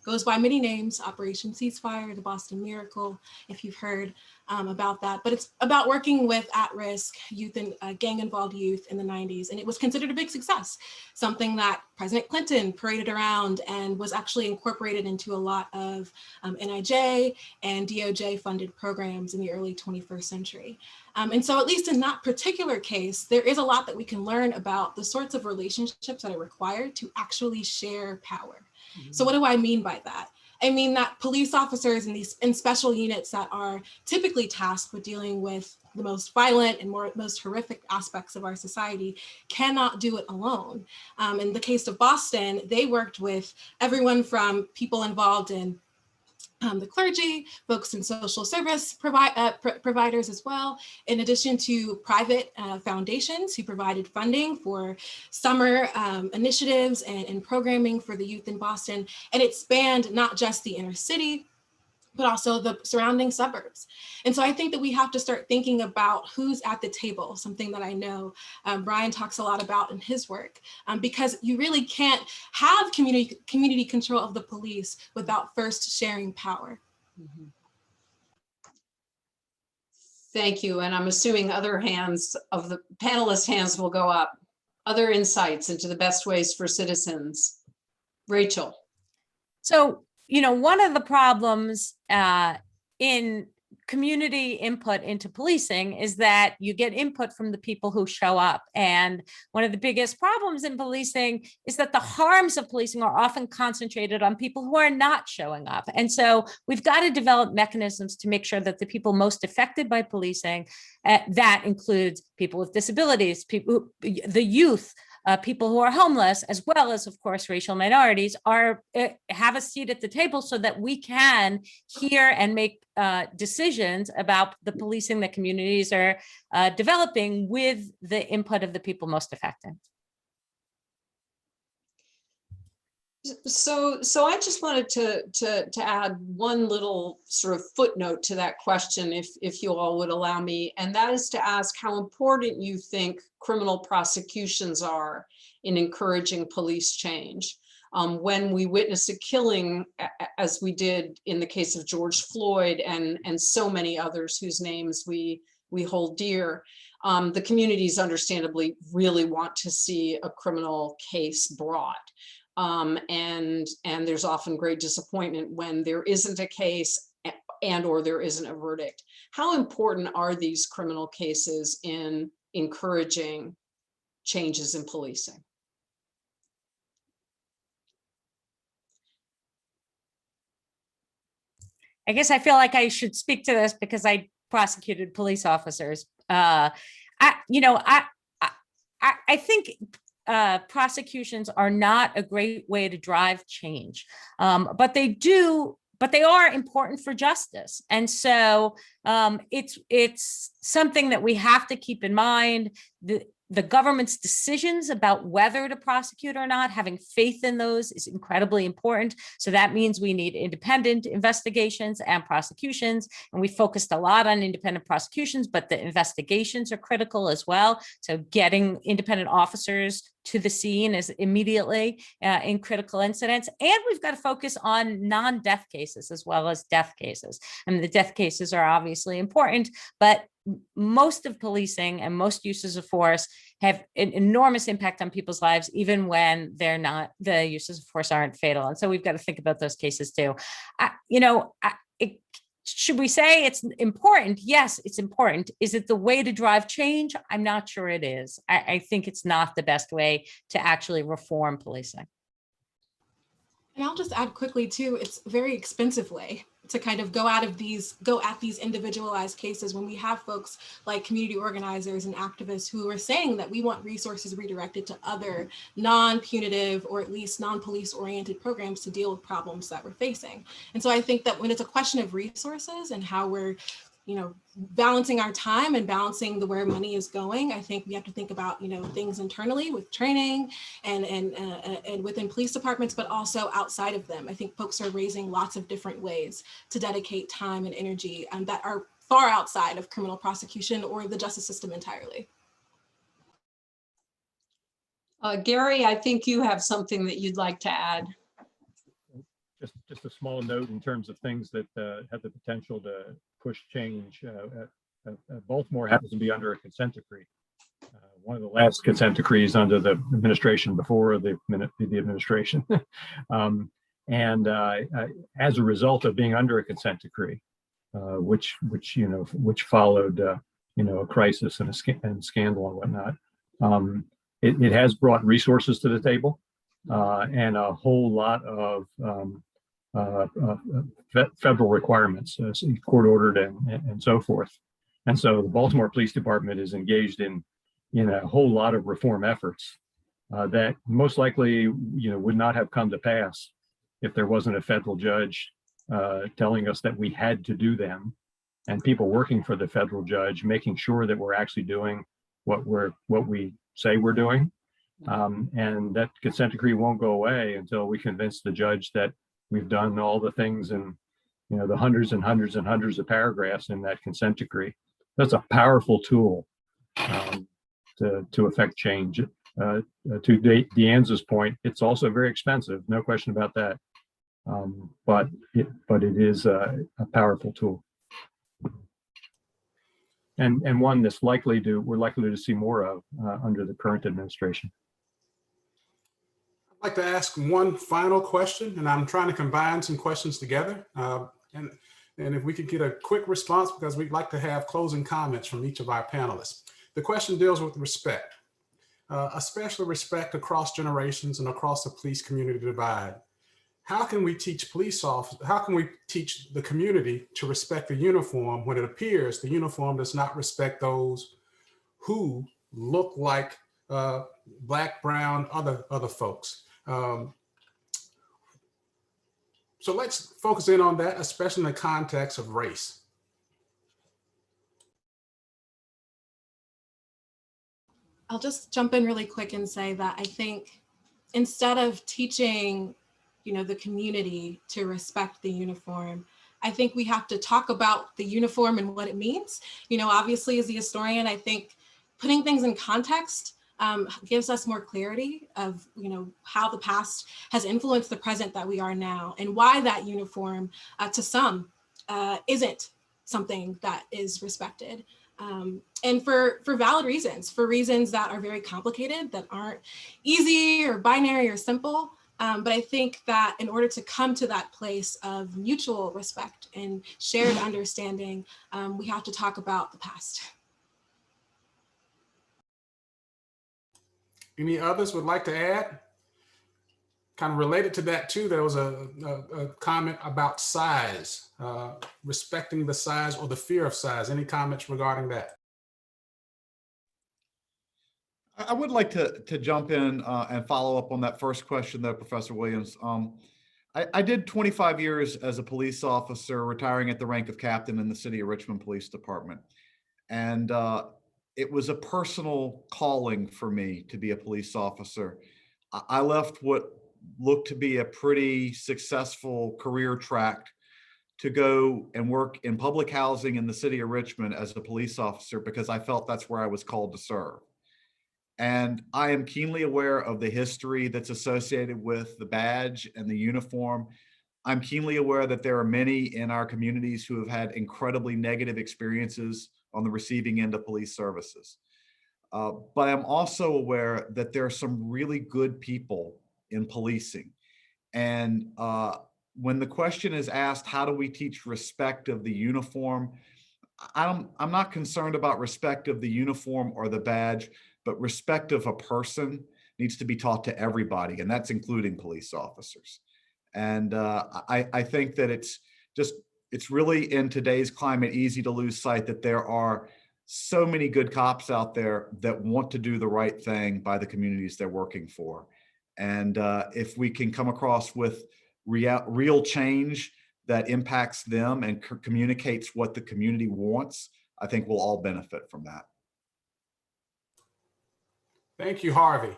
goes by many names: Operation Ceasefire, the Boston Miracle, if you've heard about that. But it's about working with at-risk youth and gang-involved youth in the 90s. And it was considered a big success, something that President Clinton paraded around and was actually incorporated into a lot of NIJ and DOJ-funded programs in the early 21st century. And so at least in that particular case, there is a lot that we can learn about the sorts of relationships that are required to actually share power. Mm-hmm. So what do I mean by that? I mean that police officers in special units that are typically tasked with dealing with the most violent and most horrific aspects of our society cannot do it alone. In the case of Boston, they worked with everyone from people involved in the clergy, folks in social service providers as well, in addition to private foundations who provided funding for summer initiatives and programming for the youth in Boston. And it spanned not just the inner city, but also the surrounding suburbs. And so I think that we have to start thinking about who's at the table, something that I know Brian talks a lot about in his work, because you really can't have community control of the police without first sharing power. Mm-hmm. Thank you. And I'm assuming other hands of the panelist hands will go up. Other insights into the best ways for citizens. Rachel. So, one of the problems in community input into policing is that you get input from the people who show up. And one of the biggest problems in policing is that the harms of policing are often concentrated on people who are not showing up. And so we've got to develop mechanisms to make sure that the people most affected by policing, that includes people with disabilities, the youth, people who are homeless, as well as, of course, racial minorities, have a seat at the table so that we can hear and make decisions about the policing that communities are developing with the input of the people most affected. So I just wanted to add one little sort of footnote to that question, if you all would allow me, and that is to ask how important you think criminal prosecutions are in encouraging police change. When we witness a killing, as we did in the case of George Floyd and so many others whose names we hold dear, the communities understandably really want to see a criminal case brought. And there's often great disappointment when there isn't a case or there isn't a verdict. How important are these criminal cases in encouraging changes in policing? I guess I feel like I should speak to this because I prosecuted police officers. I think prosecutions are not a great way to drive change, but they are important for justice. And so it's something that we have to keep in mind. The government's decisions about whether to prosecute or not, having faith in those is incredibly important. So that means we need independent investigations and prosecutions. And we focused a lot on independent prosecutions, but the investigations are critical as well. So getting independent officers to the scene is immediately in critical incidents. And we've got to focus on non-death cases as well as death cases. I mean, the death cases are obviously important, but most of policing and most uses of force have an enormous impact on people's lives, even when they're not, the uses of force aren't fatal. And so we've got to think about those cases too. Should we say it's important? Yes, it's important. Is it the way to drive change? I'm not sure it is. I think it's not the best way to actually reform policing. And I'll just add quickly too, it's a very expensive way to kind of go at these individualized cases when we have folks like community organizers and activists who are saying that we want resources redirected to other non-punitive or at least non-police oriented programs to deal with problems that we're facing. And so I think that when it's a question of resources and how we're balancing our time and balancing where money is going, I think we have to think about, things internally with training and within police departments, but also outside of them. I think folks are raising lots of different ways to dedicate time and energy that are far outside of criminal prosecution or the justice system entirely. Gary, I think you have something that you'd like to add. Just a small note in terms of things that have the potential to push change. Baltimore happens to be under a consent decree. One of the last consent decrees under the administration before the administration. As a result of being under a consent decree, which followed a crisis and scandal and whatnot, it has brought resources to the table and a whole lot of federal requirements, court ordered and so forth. And so the Baltimore Police Department is engaged in a whole lot of reform efforts that most likely would not have come to pass if there wasn't a federal judge telling us that we had to do them, and people working for the federal judge making sure that we're actually doing what we say we're doing. And that consent decree won't go away until we convince the judge that we've done all the things in the hundreds and hundreds and hundreds of paragraphs in that consent decree. That's a powerful tool to affect change. To Deanne's point, it's also very expensive, no question about that. But it is a powerful tool, and one that's we're likely to see more of under the current administration. I'd like to ask one final question, and I'm trying to combine some questions together. And if we could get a quick response, because we'd like to have closing comments from each of our panelists. The question deals with respect, especially respect across generations and across the police community divide. How can we teach police officers, how can we teach the community to respect the uniform when it appears the uniform does not respect those who look like Black, brown, other folks? So let's focus in on that, especially in the context of race. I'll just jump in really quick and say that I think instead of teaching, the community to respect the uniform, I think we have to talk about the uniform and what it means. Obviously as a historian, I think putting things in context gives us more clarity of, how the past has influenced the present that we are now, and why that uniform to some isn't something that is respected. And for valid reasons, for reasons that are very complicated, that aren't easy or binary or simple. But I think that in order to come to that place of mutual respect and shared understanding, we have to talk about the past. Any others would like to add? Kind of related to that too, there was a comment about size, respecting the size or the fear of size. Any comments regarding that? I would like to jump in and follow up on that first question though, Professor Williams. I did 25 years as a police officer, retiring at the rank of captain in the City of Richmond Police Department. And it was a personal calling for me to be a police officer. I left what looked to be a pretty successful career track to go and work in public housing in the City of Richmond as a police officer because I felt that's where I was called to serve. And I am keenly aware of the history that's associated with the badge and the uniform. I'm keenly aware that there are many in our communities who have had incredibly negative experiences on the receiving end of police services. But I'm also aware that there are some really good people in policing. And when the question is asked, how do we teach respect of the uniform? I'm not concerned about respect of the uniform or the badge, but respect of a person needs to be taught to everybody, and that's including police officers. And I think that it's really in today's climate easy to lose sight that there are so many good cops out there that want to do the right thing by the communities they're working for. And if we can come across with real change that impacts them and communicates what the community wants, I think we'll all benefit from that. Thank you, Harvey.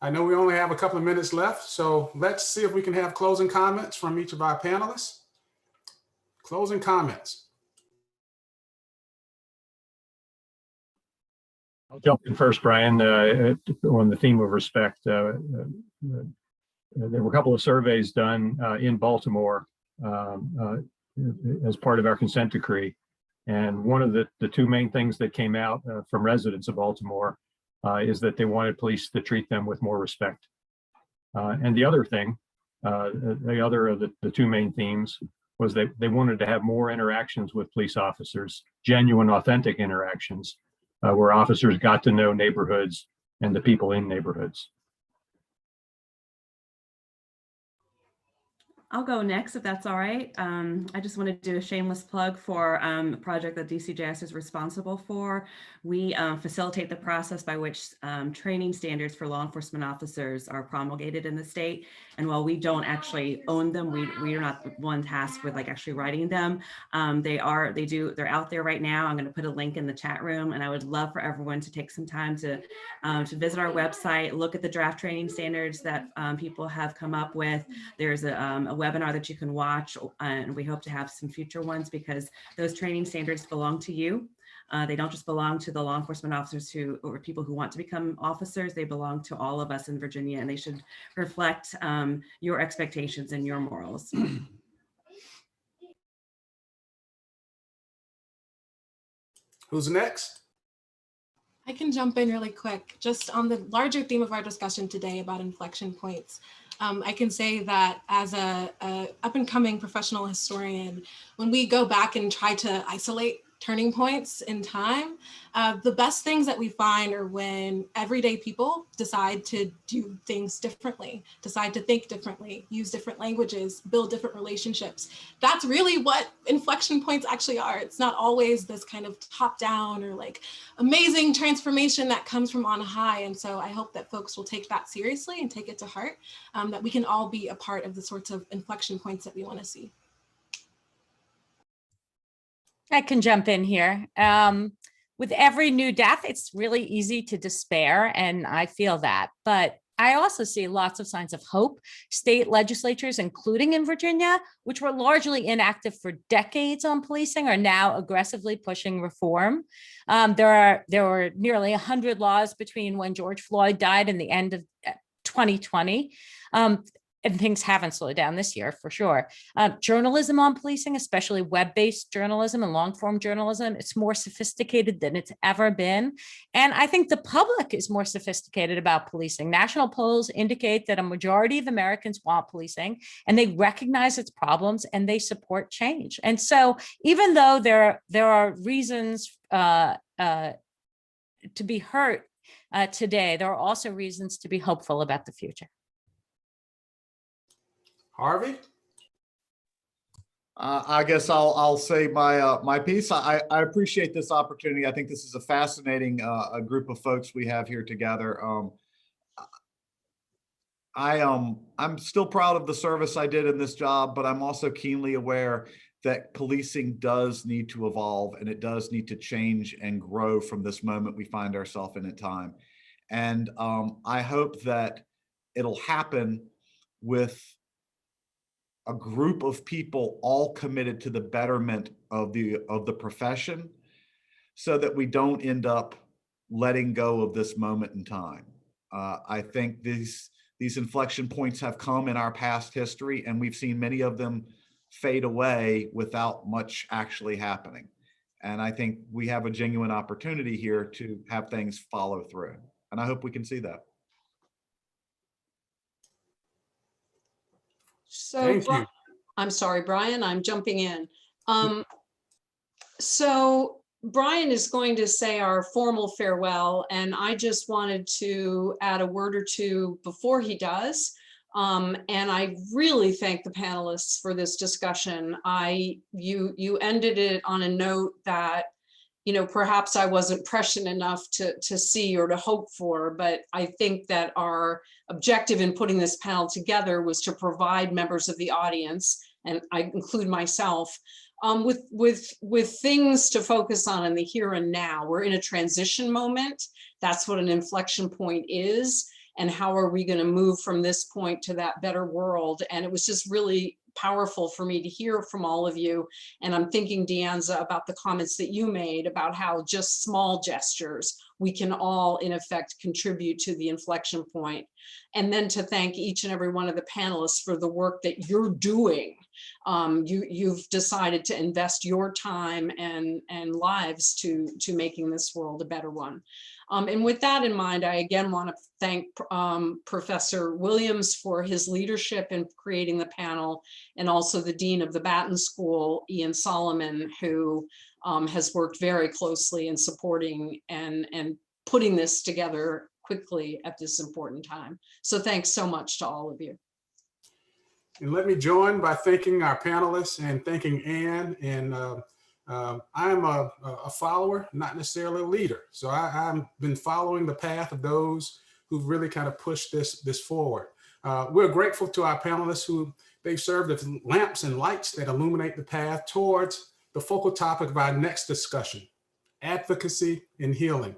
I know we only have a couple of minutes left, so let's see if we can have closing comments from each of our panelists. Closing comments. I'll jump in first, Brian, on the theme of respect. There were a couple of surveys done in Baltimore as part of our consent decree. And one of the two main things that came out from residents of Baltimore is that they wanted police to treat them with more respect. And the other thing, the other of the two main themes was that they wanted to have more interactions with police officers, genuine, authentic interactions, where officers got to know neighborhoods and the people in neighborhoods. I'll go next if that's all right. I just want to do a shameless plug for a project that DCJS is responsible for. We facilitate the process by which training standards for law enforcement officers are promulgated in the state. And while we don't actually own them, we are not the one tasked with actually writing them. They're out there right now. I'm going to put a link in the chat room, and I would love for everyone to take some time to visit our website, look at the draft training standards that people have come up with. There's a webinar that you can watch, and we hope to have some future ones because those training standards belong to you. They don't just belong to the law enforcement officers or people who want to become officers. They belong to all of us in Virginia, and they should reflect your expectations and your morals. Who's next? I can jump in really quick, just on the larger theme of our discussion today about inflection points. I can say that as a up-and-coming professional historian, when we go back and try to isolate turning points in time, the best things that we find are when everyday people decide to do things differently, decide to think differently, use different languages, build different relationships. That's really what inflection points actually are. It's not always this kind of top-down or amazing transformation that comes from on high. And so I hope that folks will take that seriously and take it to heart, that we can all be a part of the sorts of inflection points that we want to see. I can jump in here. With every new death, it's really easy to despair, and I feel that. But I also see lots of signs of hope. State legislatures, including in Virginia, which were largely inactive for decades on policing, are now aggressively pushing reform. There were nearly 100 laws between when George Floyd died and the end of 2020. And things haven't slowed down this year for sure. Journalism on policing, especially web-based journalism and long-form journalism, it's more sophisticated than it's ever been. And I think the public is more sophisticated about policing. National polls indicate that a majority of Americans want policing, and they recognize its problems and they support change. And so even though there are reasons to be hurt today, there are also reasons to be hopeful about the future. Harvey? I guess I'll say my piece. I appreciate this opportunity. I think this is a fascinating a group of folks we have here together. I'm still proud of the service I did in this job, but I'm also keenly aware that policing does need to evolve and it does need to change and grow from this moment we find ourselves in time. And I hope that it'll happen with a group of people all committed to the betterment of the profession, so that we don't end up letting go of this moment in time. I think these inflection points have come in our past history, and we've seen many of them fade away without much actually happening. And I think we have a genuine opportunity here to have things follow through. And I hope we can see that. So Thank you. I'm sorry, Brian, I'm jumping in. So Brian is going to say our formal farewell, and I just wanted to add a word or two before he does. And I really thank the panelists for this discussion. You ended it on a note that, you know, perhaps I wasn't prescient enough to see or to hope for, but I think that our objective in putting this panel together was to provide members of the audience, and I include myself, with things to focus on in the here and now. We're in a transition moment. That's what an inflection point is. And how are we going to move from this point to that better world? And it was just really powerful for me to hear from all of you. And I'm thinking, Deanza, about the comments that you made about how just small gestures, we can all in effect contribute to the inflection point. And then to thank each and every one of the panelists for the work that you're doing. You've decided to invest your time and lives to making this world a better one. And with that in mind, I again want to thank Professor Williams for his leadership in creating the panel, and also the Dean of the Batten School, Ian Solomon, who has worked very closely in supporting and putting this together quickly at this important time. So thanks so much to all of you. And let me join by thanking our panelists and thanking Ann. And I'm a follower, not necessarily a leader. So I've been following the path of those who've really kind of pushed this forward. We're grateful to our panelists who they've served as lamps and lights that illuminate the path towards the focal topic of our next discussion, advocacy and healing.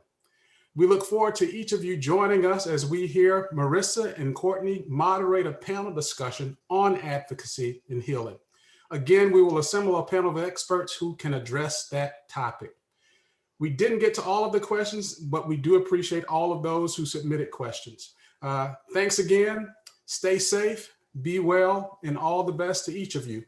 We look forward to each of you joining us as we hear Marissa and Courtney moderate a panel discussion on advocacy and healing. Again, we will assemble a panel of experts who can address that topic. We didn't get to all of the questions, but we do appreciate all of those who submitted questions. Thanks again. Stay safe, be well, and all the best to each of you.